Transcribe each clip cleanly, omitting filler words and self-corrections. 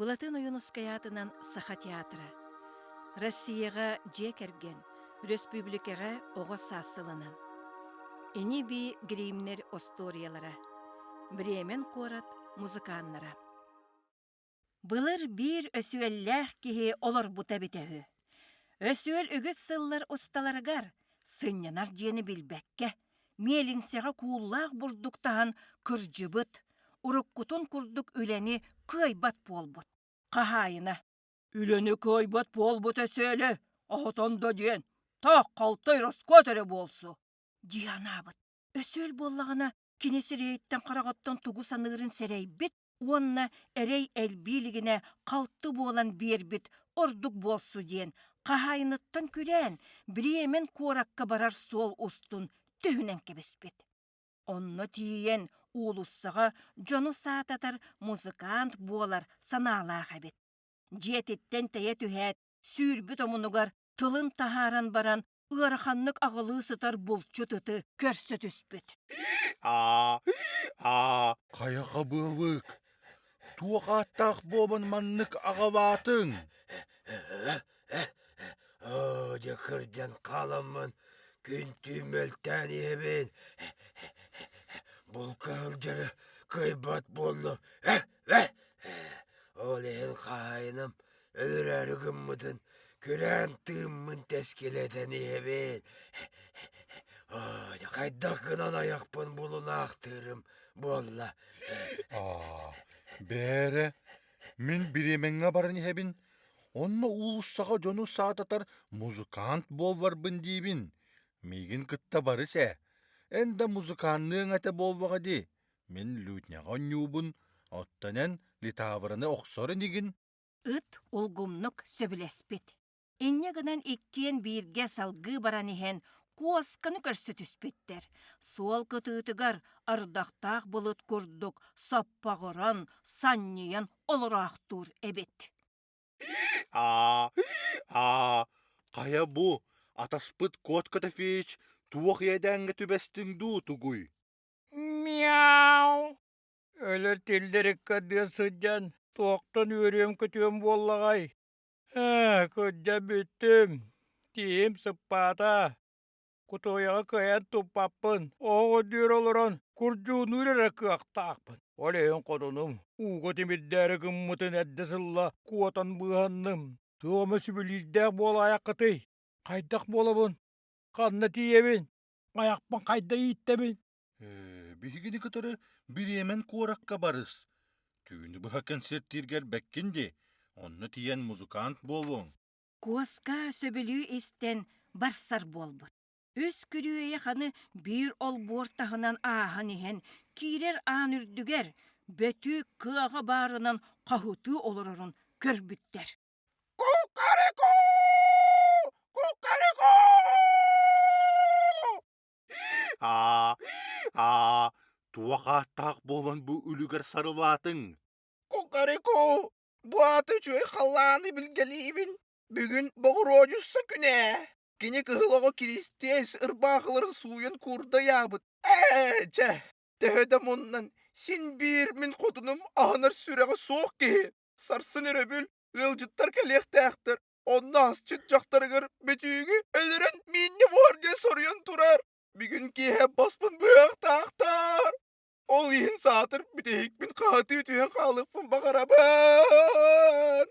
Булатын ойынускаятынан Саха театры. Россияға жекерген, республикаға оғы сасылынан. Ини би гримнер осториялара. Бремен корат музыканнара. Былыр бир өсүелләх кихи олар бута битәһү. Өсүел үгіс сыллар осталарыгар, сыннянар жені билбәкке, меліңсеға кууллақ бурдуктаhan кыржыбыт, уруккутун курдук үләни кыйбат болбут. Қахайына, үләни кыйбат болбут өсүелі, ахытанда ден, тақ қалтай раскотары болсу. Диянабыт, өсүел боллағына кинесі рейттен қарағаттан тугу санырын сәрейбет, онна әрей әлбилігіне қалты болан бербит, ордук болсу ден, қахайыныттан күлән, біремен коракка барар сол устун түйінен кебеспет. Онны тиен улуссаға жону саататар музыкант болар саналаға бет. Жететтен тәйе түхәт, сүйірбіт омынугар тылын тахаран баран ыраханнык ағылы сытар бұлчу тұты көрсі түспет. Қаяға бұлық, туғаттақ бобын маннык ағаватын. Жакыржан қаламын, күн түймелтән ебен. Бұл кылжыры кыйбат болу. Ол ең қайыным, өлірәрі күммітін, көрән тыммын тәскеледен ебен. Қайдақ гынан аяқпын бұлын ақтырым болла. Бәрі, мен біременге барын ебін. Онны улуссаға жону саататар музыкант болварбын дейбін. Мегін кытта барысе. Энда музыканның әті болваға де. Мен лүтняға нюбын, оттанен литавырыны оқсорын егін. Ыт олгумнук сөбілеспет. Энне гынан иккен бирге салгы баран ихен куасканы көрсі түспеттер. Сол кытыытыгар ардақтақ бұлыт күрдік, саппағыран, санниян олырақ тур эбет. Қая бұ, атаспыт кот катафеч, туақ едәңгі түбәстің ду тугуй. Мяу! Өлір телдерік кәді сұджан, тоқтан өрем күтем боллағай. Күдді бүттім, тиім сыппата. Кутояға каян тұппаппын, оғы дүр олыран, күрджуын үрірі ақтақпын. Олейін қодыным, уға темеддәрі күммітін әддісілла куатан бұғанным. Туғымы сүбілілдәк бол аяққыты. Қайдақ болабын, қанна тиебін, аяқпын қайда еттебін. Бігіні кітары біремен кораққа барыс. Түйіні бұға концерттергер бәккенде, онны тиен музыкант болуң. Куаска сөбілі істен барсар болбут. Өс күрүйе қаны бір ол бортағынан ағын ехен, кейлер аң үрдігер, бөті кыаға барынан қағыты олырырын көрбіттер. Кукареку! Кукареку! Туақаттақ болан бұ үлігер сарылатын. Кукареку! Bu atı çöy қалланы білгелейбін. Бүгін бұғыр ойуssa күне. Кене кығылығы кирістес ұрбақыларын суын күрді ябыт. Тәді мұннан сен бір мен қотыным ағынар сүрәға соқ ке. Сарсын өрөбіл, ғылжыттар кәлек тәқтір. Онна асчыт жақтарығыр бетүйгі өлірін менне бар де сорыян тұрар. Бүгін кеге баспын бұяқ тақтар. Ол ең сатыр бітейік мен қаты өтуен қалықпын бағарабын.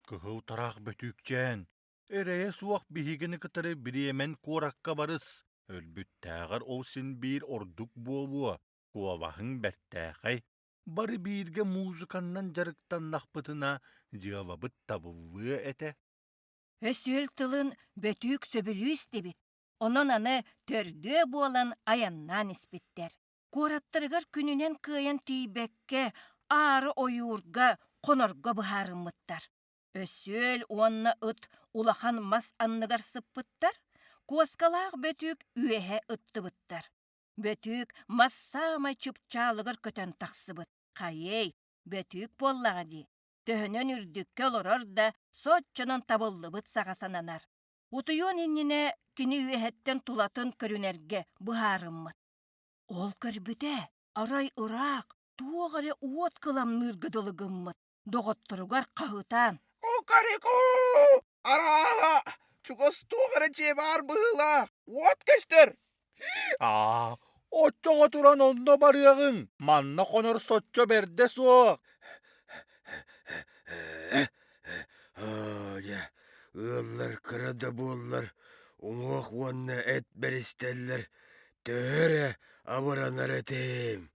Кығыл тарақ бөтікчен. Әрәйе суақ бігігіні кітары біремен кораққа барыс. Өлбіт тәғір ол сен бір ордық болуы. Куавағың бәрттәғай. Бары бірге музыканнан жарықтан нақпытына жауабыт табылы әті. Өсіл тылын бөтік сөбілі істебет. Онын аны төрді болан аяннан іспеттер. Кораттырғар күнінен кыян тейбәкке, ары ойуырға, қонырға бұхарымыттар. Өсіл онына ұт улахан мас анныгар сыппыттар. Куаскалақ бөтік үйеhe ыттыбыттар. Бөтік массамай чыпчалығыр көтен тақсыбыт. Қайей, бөтік боллаға ди. Төхінен үрдікке олырыр да сотчының табыллыбыт сағасананар. Утуйон еніне кini үйеһеттен тулатын көрүнерге бұхарыммыт. Ол көрбүтэ, арай ыраак, туоғаре уот кылам ныргыдылыгыммыт, доғыттырыгар қағытан. Кукареку! Араға! Чугас туғара жебар бұғыла! Уот көстір! Очоға туран онно барыягың. Манна конор сотчо берде суок. Ыллар кырада боллар, уңуақ онна эт беристеллер, төре абыранар этем.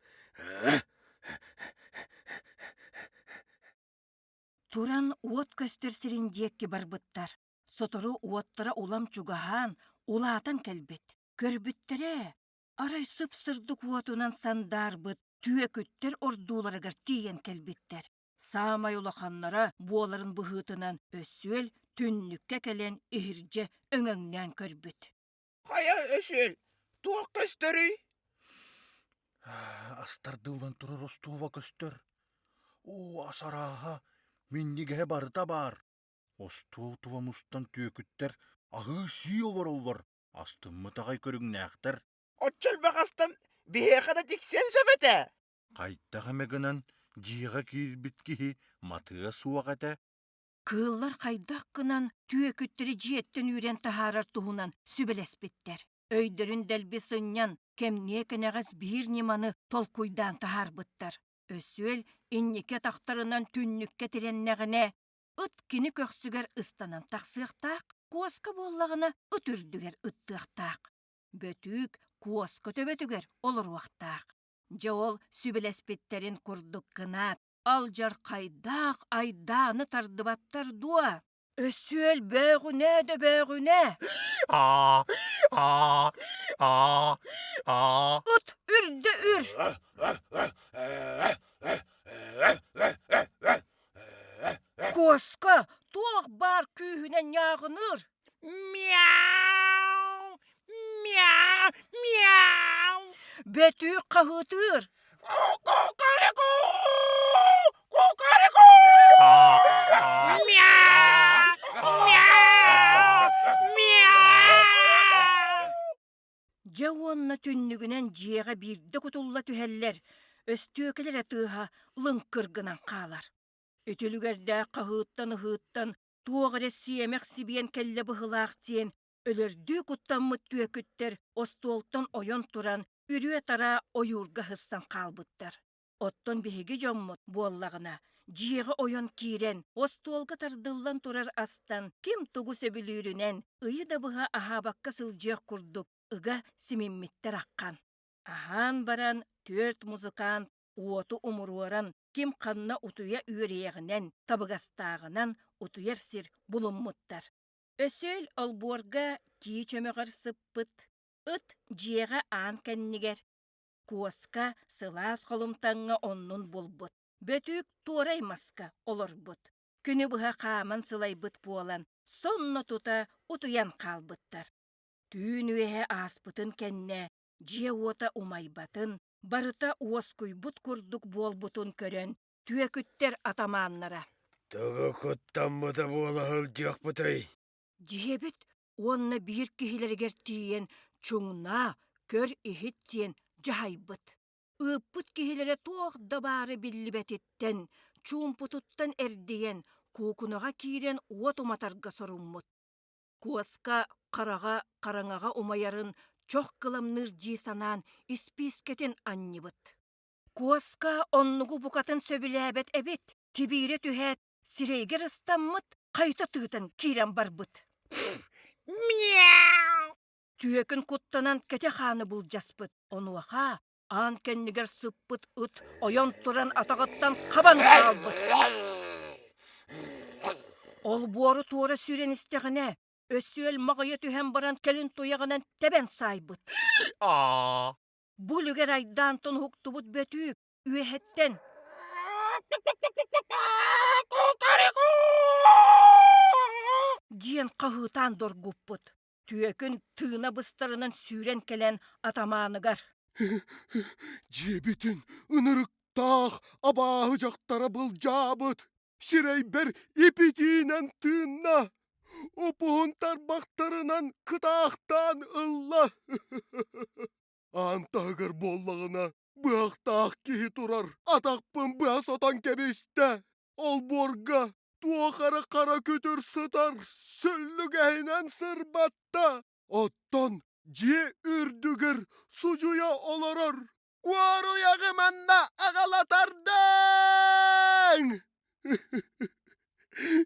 Туран уот көстер сириндиекки барбыттар. Сотору уоттара улам чугахан, улаатан келбет. Көрбүттере, арай сып-сырдык уотунан сандарбыт, түөкүттер ордууларыгар тиен келбиттер. Самай улаханнара буоларын быһыытынан өссүөл түннүкке келен ихирже өңөңнен көрбүт. Қая өсіл! Туақ көстірі! Астардылан турар остуva көстөр. О, асараха, миннигеhe барыта бар. Остуу тувамустан түөкүттер ағы сүй олар. Астыммы тағай көрүңнәқтер. Отчыл бағастан бейеқада тексен сөбеті! Қайттағы мегінен жиға кирбіткіхи матыға суақ әті. Кыыллар хайдаққынан түөкүттери жиеттен үйрен тахарар туһунан сүбелеспиттер. Өйдөрүн дәлби сыннян кемне кенегас бир ниманы толкуйдан тахарбыттар. Өсүөл иннике тахтарынан түннүкке тиреннегіне ыт кини көксүгер ыстанан тақсыақтақ, куоска боллағына ыт үрдүгер ыттыақтақ. Бөтүк куоска төбөтүгер олоруақтақ. Жол сүбелеспиттерин курдук кынат. Алжар қайдақ айданы тардыбаттар дуа. Өсүөл бөғүнә дө бөғүнә. Ыт үрді үр. Коска туақ бар күйінен яғыныр. Мяу! Мяу! Мяу! Бөтү қағытыр. Кукареку! Кукареку! Мяу! Мяу! Мяу! Жауанна түннігінен жиеға бірді құтулла түхәллер. Өстөкелер атыға лың кыргынан қалар. Өтілігерді қағыттан туағыры сиемек сибиен кәлі бұғылақ тиен өлірді құттанмыт түекіттер остуолттан ойон туран үрі тара ойурға хыссан қалбыттар. Оттон бігігі жоммут буоллағына жиеға ойон кирен остуолға тардыллан турар астан ким тугу сөбілірінен ыйы да бұға ахабаққа сылжеқ құрдық ыға симиммиттер аққан. Ахан баран төрт музыкант уоту умуруаран ким қанна утуя үйреғінен табығастағынан утуяр сир булуммуттар. Өсөл олбуорга кии чөмөгөр сыппыт, ыт жиеға аан кәннигер. Куоска сылаас қолымтаңға оннун булбут. Бөтүк туорай маска олорбут. Күні бұға қаман сылайбыт буолан, сонна тута утуян қалбыттар. Түйін өйе аспытын кәнне, жие ота умайбатын, барыта уоскуйбут курдук болбутун көрөн, түөкүттер атаманнара. Тағы құттанмыда бола хылжақ бұтай. Жиебит, онна бир кихилергер тиен, чуңна, көр ихит тиен жахайбыт. Ыппыт кихилере тоғда бары биллибетиттен, чуумпутуттан эрдиен, кукунаға кирен уот уматарга соруммут. Куаска қараға қараңаға умаярын чоқ кыламныр жисанан испискетин аннибыт. Куаска оннугу букатын сөбіләбет эбит, тибире түхәт, сирейгер ыстаммыт, қайта тыытан кирен барбыт. Мяу! Түйекін куттанан кете ханы бұл жаспыт, онуаха ан кеннигер сыппыт ыт, ойон туран атағыттан қабан қалбыт. Ол буору туора сүрен истеғіне, өсүөл мағайы түхен баран келін туяғынан тебен сайбыт. Бұлігер айдан тон хуктубут бөтүк, үйехеттен. Кукареку! Диен қағытан доргуппыт. Түйекін тыына быстарынан сүрен келен атаманығар. Жебетін ынырықтақ абағы жақтара бұл жабыт. Сирей бір епетінен тыынна. Опуын тарбақтарынан кытақтан ылла. Антағыр боллағына Быақтақ кихи турар, атақпын бұа сотан кебісті. Ол борга, туақары қара көтір сытар, сөllүгәйнен сырбатта. Оттон, же үрдігір, сужуя оларар. Уару яғыманна ағалатардан!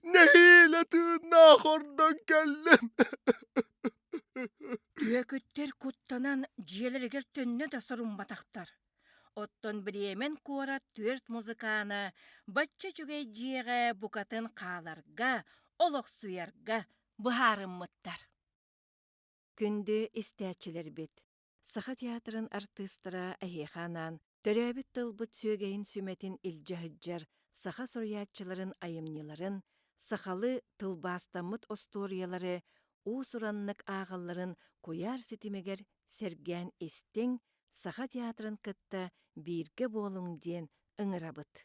Нehile tığına hordan kellem. Түөкүттер куттанан жиелеригер төнне да сорумбатахтар. Оттон биремен куора төрт музыканы бачча жүгей жиеге букатын кааларга, олох суярга быхарыммыттар. Күнді истәчилер бит. Саха театрын артыстыра әхеханан, төрөбіт тылбыт сөйгейін сүметин илжахыджар, саха соруячыларын айымниларын, сахалы тылбастамыт осториялары, уусураннык ағалларын куяр сетимегер серген истең, саха театрын кытта бирге болуң ден ыңырабыт.